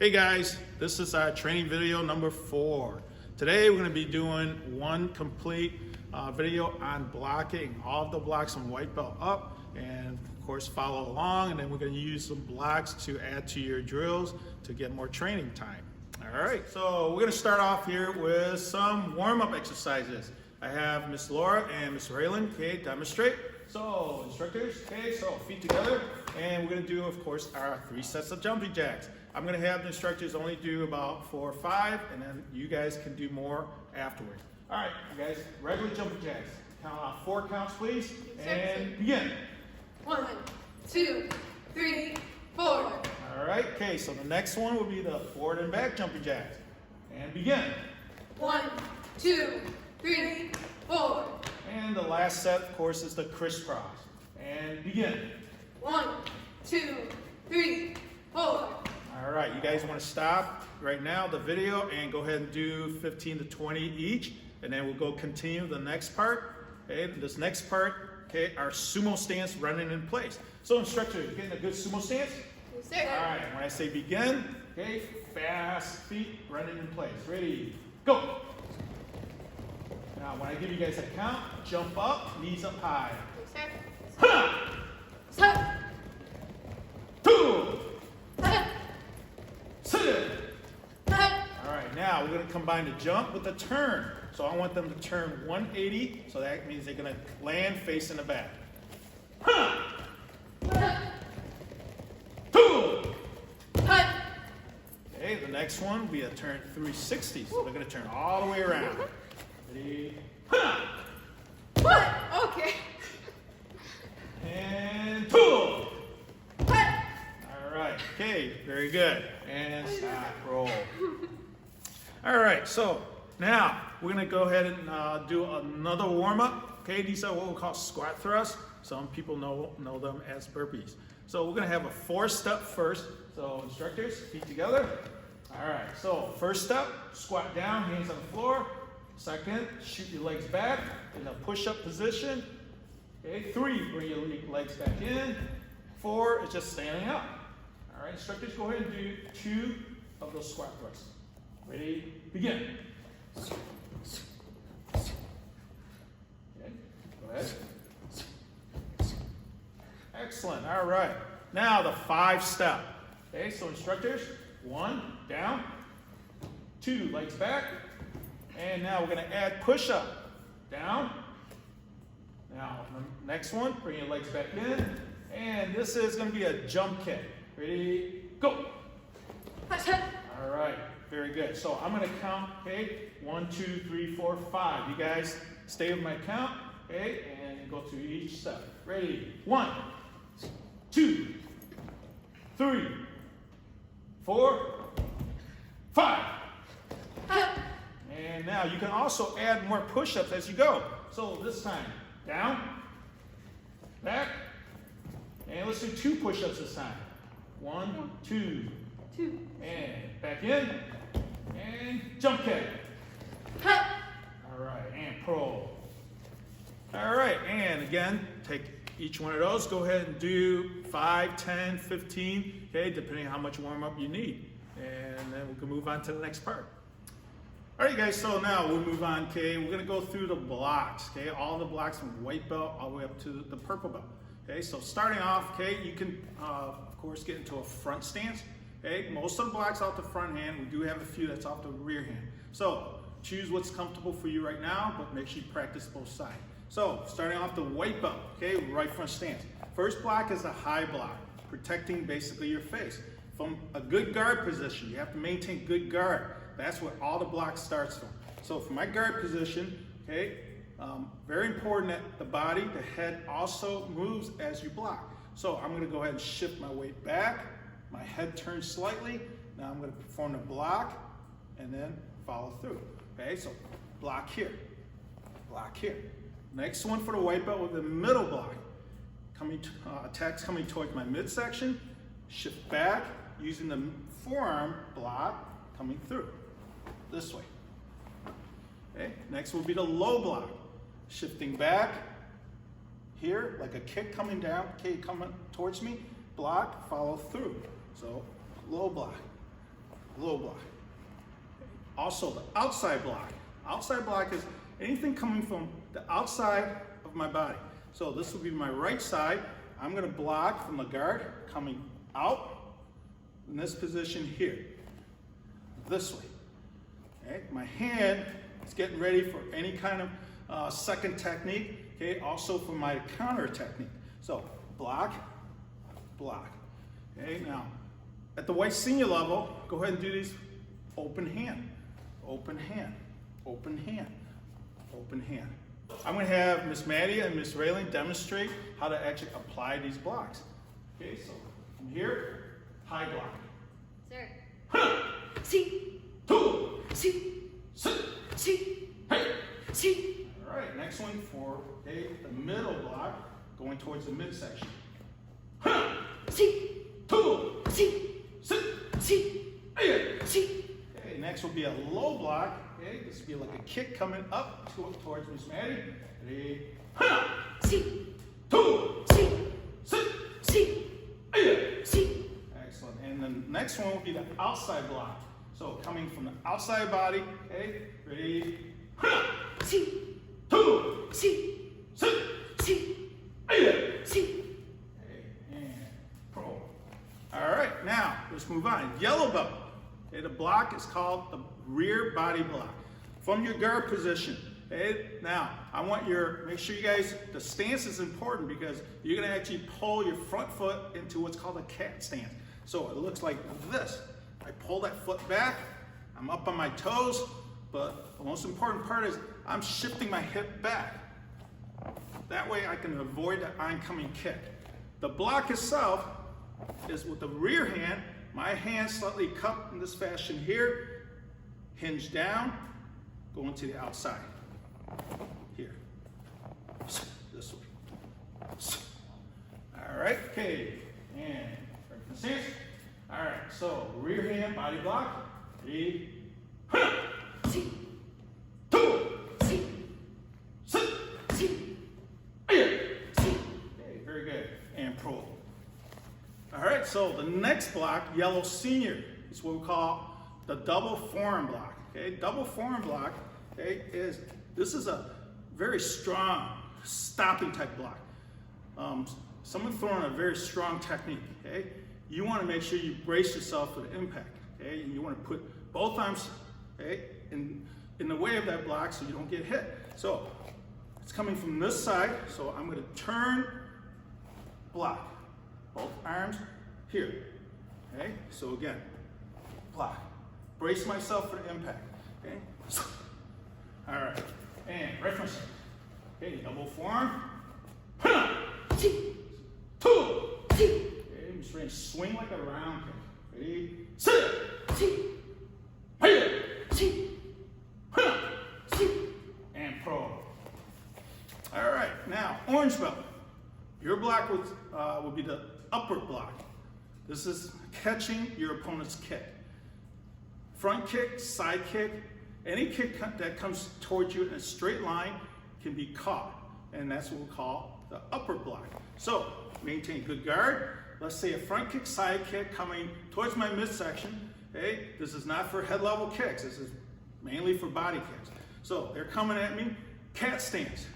Hey guys, this is our training video number 4. Today we're going to be doing one complete video on blocking all of the blocks from white belt up, and of course follow along, and then we're going to use some blocks to add to your drills to get more training time. Alright, so we're going to start off here with some warm-up exercises. I have Miss Laura and Miss Raylan, okay, demonstrate. So instructors, okay, so feet together, and we're going to do, of course, our 3 sets of jumping jacks. I'm going to have the instructors only do about 4 or 5, and then you guys can do more afterwards. All right, you guys, regular jumping jacks. Count off 4 counts, please, and begin. 1, 2, 3, 4. All right, okay, so the next one will be the forward and back jumping jacks. And begin. 1, 2, 3, 4. And the last set, of course, is the crisscross. And begin. 1, 2, 3, 4. All right, you guys want to stop right now the video and go ahead and do 15 to 20 each, and then we'll go continue the next part. Okay, this next part, okay, our sumo stance running in place. So instructor, you getting a good sumo stance? Yes, sir. All right, when I say begin, okay, fast feet running in place. Ready, go. Now when I give you guys a count, jump up, knees up high. Yes, sir. Ha! Stop. 2, Stop. 6. Stop. All right, now we're going to combine the jump with the turn. So I want them to turn 180, so that means they're going to land facing the back. Ha! 2. Okay, the next one will be a turn 360, so they're going to turn all the way around. Ready? Ha! What? Okay. And 2. All right, okay, very good. And stop, roll. All right, so now we're gonna go ahead and do another warm-up. Okay, these are what we call squat thrusts. Some people know them as burpees. So we're gonna have a 4-step first. So instructors, feet together. All right, so first step, squat down, hands on the floor. Second, shoot your legs back in a push-up position. Okay, 3, bring your legs back in. 4 is just standing up. All right, instructors, go ahead and do 2 of those squat thrusts. Ready, begin. Okay, go ahead. Excellent, all right. Now the 5-step. Okay, so instructors, 1, down, 2, legs back, and now we're gonna add push-up. Down. Now, the next one, bring your legs back in, and this is gonna be a jump kick. Ready, go. All right, very good. So I'm gonna count, okay, 1, 2, 3, 4, 5. You guys stay with my count, okay, and go through each step. Ready, 1, 2, 3, 4, 5. And now you can also add more push-ups as you go. So this time, down, back, and let's do 2 push-ups this time. 1, 2, 2. and back in, and jump kick. All right, and pull. All right, and again, take each one of those. Go ahead and do 5, 10, 15, okay, depending on how much warm-up you need. And then we can move on to the next part. All right, guys, so now we'll move on, okay? We're gonna go through the blocks, okay? All the blocks from white belt all the way up to the purple belt, okay? So starting off, okay, you can, of course, get into a front stance, okay? Most of the blocks off the front hand. We do have a few that's off the rear hand. So choose what's comfortable for you right now, but make sure you practice both sides. So starting off the white belt, okay, right front stance. First block is a high block, protecting basically your face. From a good guard position, you have to maintain good guard. That's where all the block starts from. So from my guard position, okay, very important that the body, the head also moves as you block. So I'm gonna go ahead and shift my weight back, my head turns slightly. Now I'm gonna perform the block and then follow through. Okay, so block here, block here. Next one for the white belt with the middle block. Attacks coming towards my midsection, shift back, using the forearm block coming through this way. Okay, next will be the low block. Shifting back here, like a kick coming down, okay, coming towards me, block, follow through. So low block. low block. Also the outside block. Outside block is anything coming from the outside of my body. So this would be my right side. I'm going to block from the guard coming out in this position here, this way. Okay? My hand is getting ready for any kind of second technique. Okay, also for my counter technique. So block, block. Okay, now at the white senior level, go ahead and do these open hand, open hand, open hand, open hand. I'm going to have Miss Maddie and Miss Raylan demonstrate how to actually apply these blocks. Okay, so from here, high block. Sir. Huh. See. Two. See. Sit. See. Hey. See. All right, next one for the middle block, going towards the midsection. Huh. See. Two. See. Sit. See. Hey. See. Okay, next will be a low block. Okay, this will be like a kick coming up towards Miss Maddie. Ready? Huh. See. Two. See. Sit. See. Hey. See. Excellent. And the next one will be the outside block. So coming from the outside body. Okay, ready? Huh. See. Two. See. Sit. See. Hey. See. Okay, and pro. All right, now let's move on. Yellow belt. Okay, the block is called the rear body block. From your guard position. Okay, now I want make sure you guys, the stance is important because you're gonna actually pull your front foot into what's called a cat stance. So it looks like this. I pull that foot back, I'm up on my toes, but the most important part is I'm shifting my hip back. That way I can avoid the oncoming kick. The block itself is with the rear hand, my hand slightly cupped in this fashion here, hinge down, going to the outside. Here. This way. All right, okay. And right stance. All right, so rear hand, body block. Ready? See. Two. See. Sit. See. Here. See. Okay, very good. And pro. All right, so the next block, yellow senior, is what we call the double forearm block. Okay, double forearm block, okay, this is a very strong stopping type block. Someone throwing a very strong technique. Okay, you want to make sure you brace yourself for the impact. Okay, and you want to put both arms, okay, in the way of that block so you don't get hit. So it's coming from this side, so I'm going to turn, block. Both arms here. Okay, so again, block. Brace myself for the impact. Okay, all right, and right front side. Okay, double forearm. See. Two. See. Okay, I'm just ready to swing like a round kick. Ready? Sit. See. Hey. See. See. And pro. All right, now orange belt. Your block would be the upward block. This is catching your opponent's kick. Front kick, side kick, any kick that comes towards you in a straight line can be caught, and that's what we call the upward block. So maintain good guard. Let's say a front kick, side kick coming towards my midsection. Okay, this is not for head level kicks. This is mainly for body kicks. So they're coming at me, cat stance.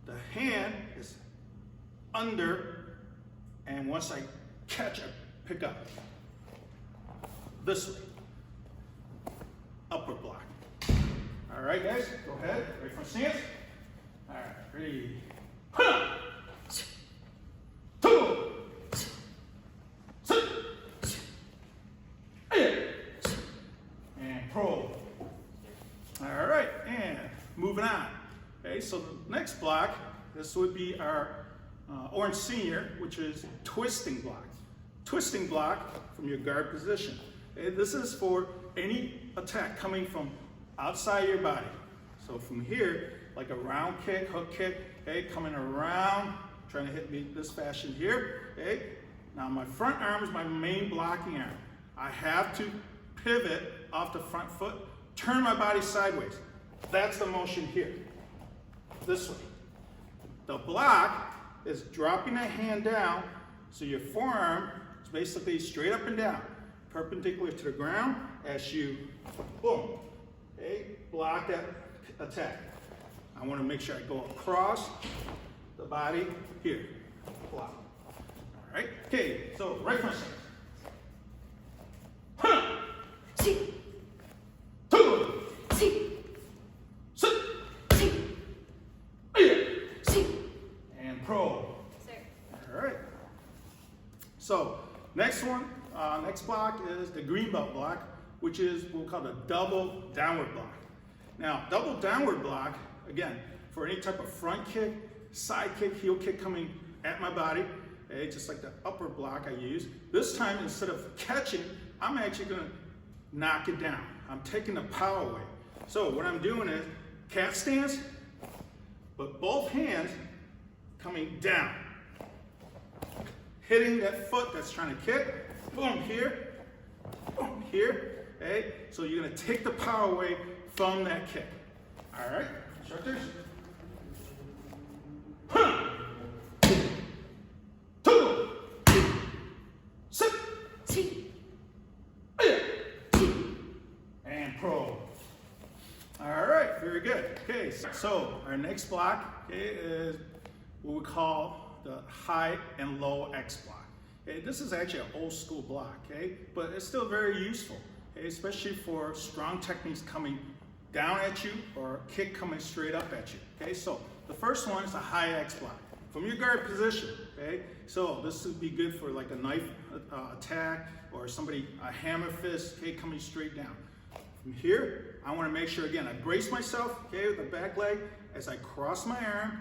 The hand is under, and once I catch, I pick up. This way. Upward block. All right, guys, go ahead. Ready for stance? All right, ready. Two. Sit. And pro. All right, and moving on. Okay, so the next block, this would be our orange senior, which is twisting block. Twisting block from your guard position. Okay, this is for any attack coming from outside your body. So from here, like a round kick, hook kick, okay, coming around, trying to hit me this fashion here, okay. Now my front arm is my main blocking arm. I have to pivot off the front foot, turn my body sideways. That's the motion here, this way. The block is dropping the hand down, so your forearm is basically straight up and down. perpendicular to the ground as you, boom, okay, block that attack. I want to make sure I go across the body here, block. All right, okay, so right front stance. See. Two, See. sit, See. See. and pro. Sir. All right. So next one, next block is the green belt block, which is what we call the double downward block. Now, double downward block, again, for any type of front kick, side kick, heel kick coming at my body, okay, just like the upper block I use. This time, instead of catching, I'm actually gonna knock it down. I'm taking the power away. So what I'm doing is cat stance, but both hands coming down. Hitting that foot that's trying to kick, boom, here, okay? So you're gonna take the power away from that kick. All right, instructors? Two, sit, See. and pro. All right, very good. Okay, so our next block, okay, is what we call the high and low X block. Okay, this is actually an old school block, okay, but it's still very useful, okay, especially for strong techniques coming down at you or a kick coming straight up at you. Okay, so the first one is a high X block. From your guard position, okay, so this would be good for like a knife attack or somebody, a hammer fist, okay, coming straight down. From here, I want to make sure, again, I brace myself, okay, with the back leg as I cross my arm,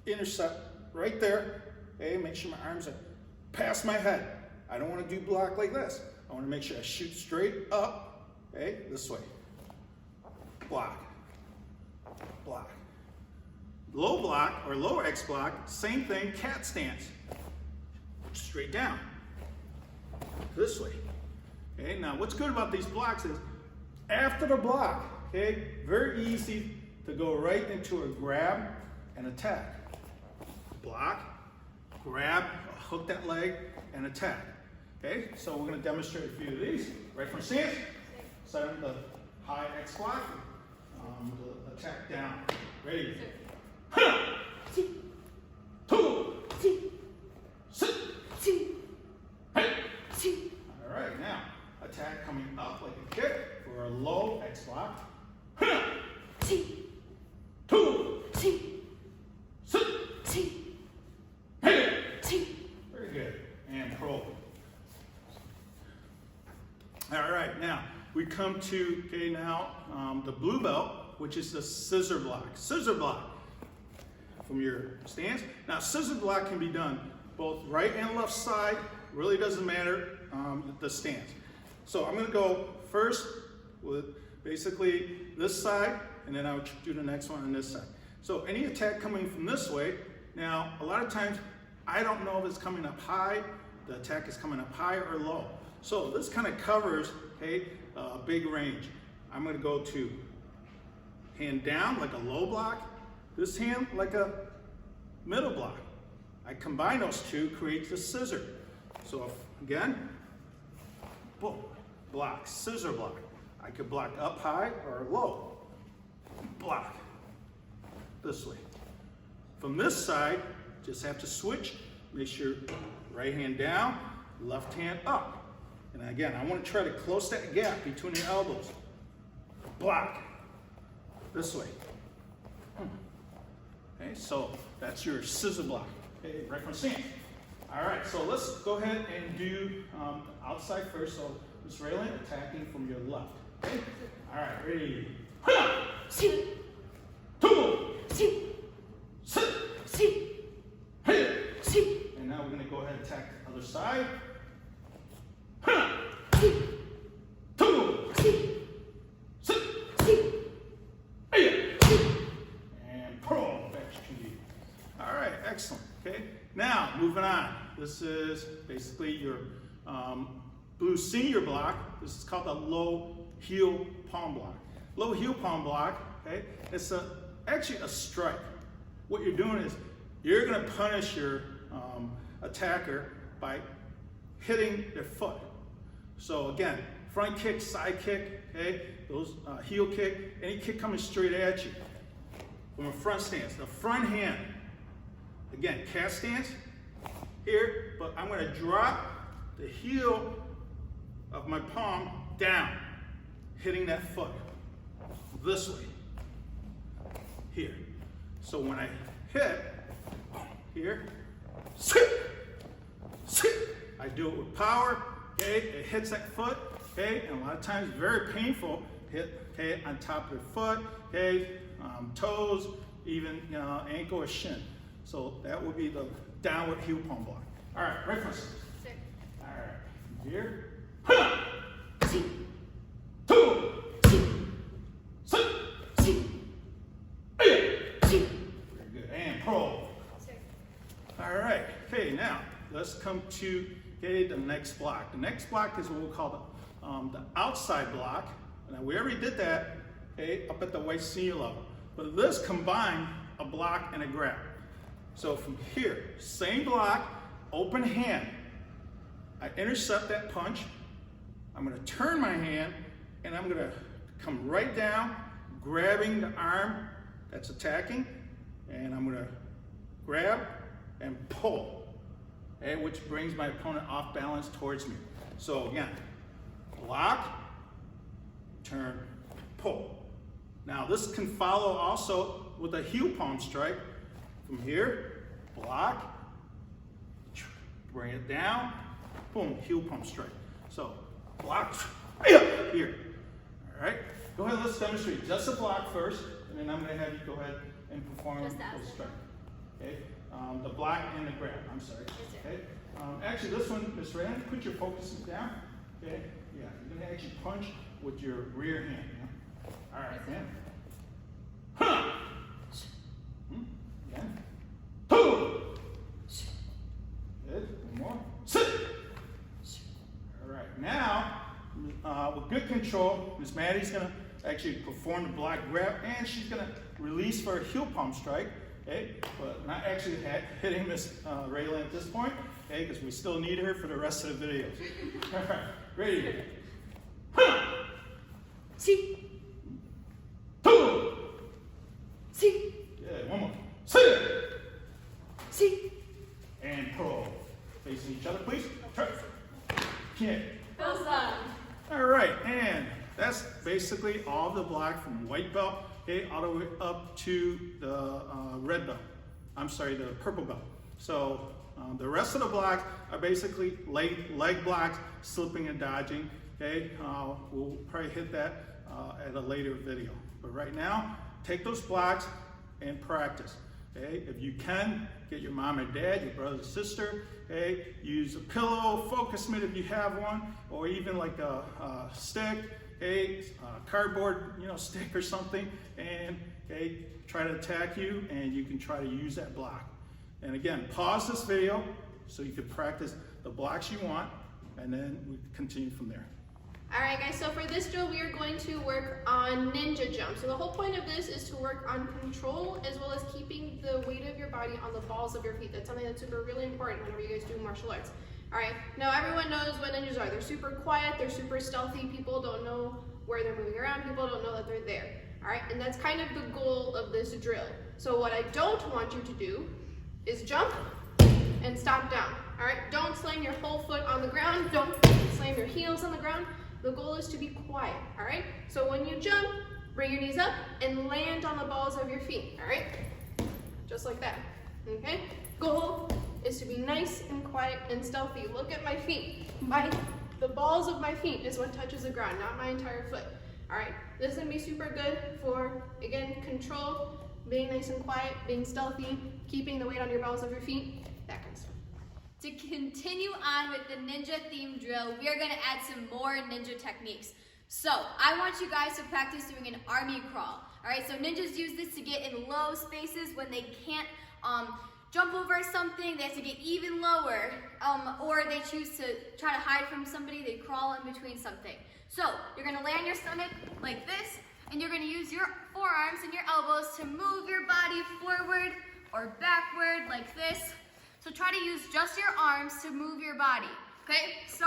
intercept right there, okay, make sure my arms are past my head. I don't want to do block like this. I want to make sure I shoot straight up, okay, this way. Block, block. Low block or lower X block, same thing, cat stance. Straight down, this way. Okay, now what's good about these blocks is after the block, okay, very easy to go right into a grab and attack. Block, grab, hook that leg, and attack. Okay, so we're going to demonstrate a few of these. Right from stance, set the high X block, the attack down. Ready? See. Two, See. sit. See. Hey. See. All right, now attack coming up like a kick for a low X block. See. Two, See. sit. See. Hey. See. Very good. And pro. All right, now we come to, okay, now the blue belt, which is the scissor block. Scissor block from your stance. Now, scissor block can be done both right and left side. Really doesn't matter the stance. So I'm going to go first with basically this side, and then I'll do the next one on this side. So any attack coming from this way, now a lot of times I don't know if it's coming up high, the attack is coming up high or low. So this kind of covers, okay, a big range. I'm going to go to hand down like a low block, this hand like a middle block. I combine those two, creates a scissor. So again, boom, block, scissor block. I could block up high or low. Block, this way. From this side, just have to switch. Make sure right hand down, left hand up. And again, I want to try to close that gap between the elbows. Block, this way. Okay, so that's your scissor block. Okay, right from stance. All right, so let's go ahead and do outside first. So Ms. Raylan attacking from your left. Okay, all right, ready? See. Two, See. sit, See. hit. See. And now we're going to go ahead and attack the other side. See. Two, See. sit, See. hit. See. And pro, back to you. All right, excellent. Okay, now moving on. This is basically your blue senior block. This is called the low heel palm block. Low heel palm block, okay, it's actually a strike. What you're doing is you're going to punish your attacker by hitting their foot. So again, front kick, side kick, okay? Those heel kick, any kick coming straight at you. From a front stance, the front hand. Again, calf stance here, but I'm gonna drop the heel of my palm down, hitting that foot this way, here. So when I hit, here, sit, I do it with power, okay? It hits that foot, okay? And a lot of times very painful, hit, okay, on top of your foot, okay? Toes, even ankle or shin. So that would be the downward heel palm block. All right, right foot. All right, here. Two. Very good. And pull. All right. Okay, now let's come to the next block. The next block is what we'll call the outside block. Now we already did that, okay, up at the white senior level. But this combined a block and a grab. So from here, same block, open hand. I intercept that punch. I'm gonna turn my hand and I'm gonna come right down, grabbing the arm that's attacking, and I'm gonna grab and pull, okay, which brings my opponent off balance towards me. So again, block, turn, pull. Now this can follow also with a heel palm strike. From here, block, bring it down, boom, heel palm strike. So block, here. All right, go ahead, let's demonstrate just a block first, and then I'm gonna have you go ahead and perform the strike. Okay, the block and the grab, I'm sorry. Okay, actually this one, Miss Rand, put your focus down. Okay, yeah, you're gonna actually punch with your rear hand. Yeah? All right, man. Huh. Again. Two. Good, one more. Sit. All right, now, with good control, Miss Maddie's gonna actually perform the block grab, and she's gonna release for a heel palm strike, okay? But not actually hitting Miss Raylan at this point, okay? Because we still need her for the rest of the video. All right, ready? See. Two. See. Good, one more. Sit. See. And pull. Facing each other, please. Turn. Kick. Well done. All right, and that's basically all the block from white belt, okay, all the way up to the red belt. I'm sorry, the purple belt. So the rest of the blocks are basically leg blocks, slipping and dodging. Okay, we'll probably hit that at a later video. But right now, take those blocks and practice. Okay, if you can, get your mom and dad, your brother and sister. Okay, use a pillow, focus mitt if you have one, or even like a stick, okay, cardboard, stick or something, and okay, try to attack you, and you can try to use that block. And again, pause this video so you can practice the blocks you want, and then we continue from there. All right, guys, so for this drill, we are going to work on ninja jump. So the whole point of this is to work on control as well as keeping the weight of your body on the balls of your feet. That's something that's really important whenever you guys do martial arts. All right, now everyone knows what ninjas are. They're super quiet, they're super stealthy. People don't know where they're moving around. People don't know that they're there. All right, and that's kind of the goal of this drill. So what I don't want you to do is jump and stop down. All right, don't slam your whole foot on the ground. Don't slam your heels on the ground. The goal is to be quiet, all right? So when you jump, bring your knees up and land on the balls of your feet, all right? Just like that, okay? Goal is to be nice and quiet and stealthy. Look at my feet. The balls of my feet is what touches the ground, not my entire foot, all right? This is gonna be super good for, again, control, being nice and quiet, being stealthy, keeping the weight on your balls of your feet, that kind of stuff. To continue on with the ninja theme drill, we are going to add some more ninja techniques. So I want you guys to practice doing an army crawl. All right, so ninjas use this to get in low spaces when they can't jump over something. They have to get even lower, or they choose to try to hide from somebody. They crawl in between something. So you're going to lay on your stomach like this, and you're going to use your forearms and your elbows to move your body forward or backward like this. So try to use just your arms to move your body, okay? So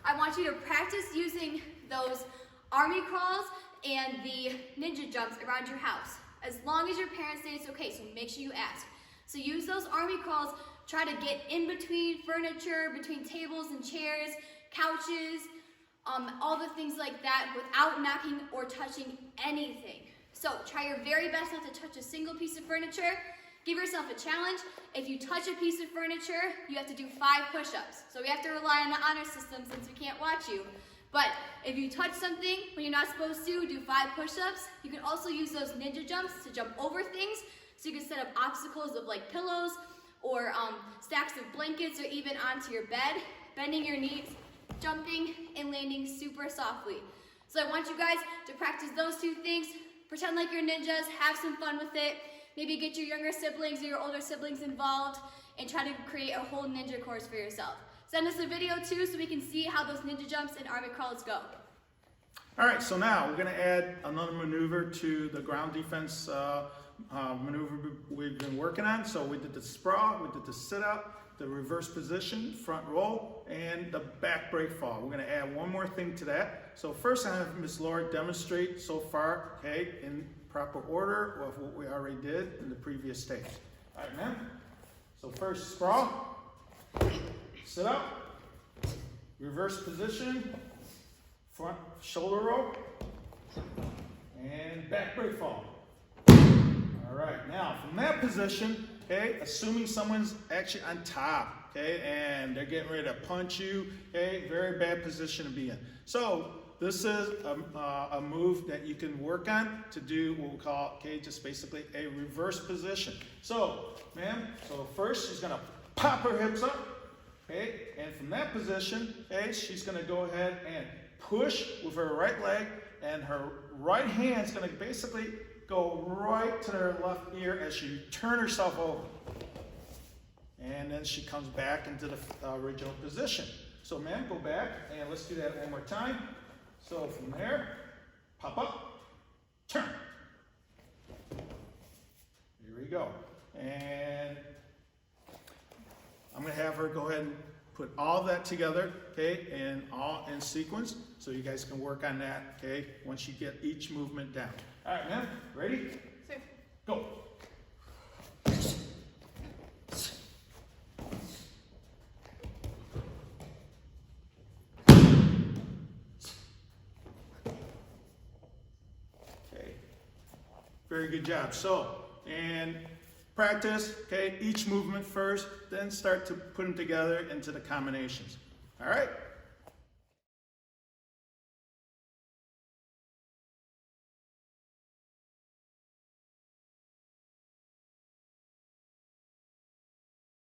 I want you to practice using those army crawls and the ninja jumps around your house, as long as your parents say it's okay, so make sure you ask. So use those army crawls, try to get in between furniture, between tables and chairs, couches, all the things like that without knocking or touching anything. So try your very best not to touch a single piece of furniture. Give yourself a challenge. If you touch a piece of furniture, you have to do 5 push-ups. So we have to rely on the honor system since we can't watch you. But if you touch something when you're not supposed to, do 5 push-ups. You can also use those ninja jumps to jump over things. So you can set up obstacles of like pillows or stacks of blankets or even onto your bed, bending your knees, jumping and landing super softly. So I want you guys to practice those 2 things. Pretend like you're ninjas, have some fun with it. Maybe get your younger siblings or your older siblings involved and try to create a whole ninja course for yourself. Send us a video too so we can see how those ninja jumps and army crawls go. All right, so now we're going to add another maneuver to the ground defense maneuver we've been working on. So we did the sprawl, we did the sit-up, the reverse position, front roll, and the back break fall. We're going to add one more thing to that. So first I have Miss Laura demonstrate so far, okay, in proper order of what we already did in the previous stage. All right, ma'am. So first sprawl, sit up, reverse position, front shoulder roll, and back break fall. All right, now from that position, okay, assuming someone's actually on top, okay, and they're getting ready to punch you, okay, very bad position to be in. So this is a move that you can work on to do what we call, okay, just basically a reverse position. So, ma'am, so first she's gonna pop her hips up, okay, and from that position, okay, she's gonna go ahead and push with her right leg, and her right hand's gonna basically go right to her left ear as she turns herself over. And then she comes back into the original position. So, ma'am, go back, and let's do that one more time. So from there, pop up, turn. Here we go. And I'm going to have her go ahead and put all that together, okay, and all in sequence, so you guys can work on that, okay, once you get each movement down. All right, ma'am, ready? Sir. Go. Very good job. So, and practice, okay, each movement first, then start to put them together into the combinations. All right?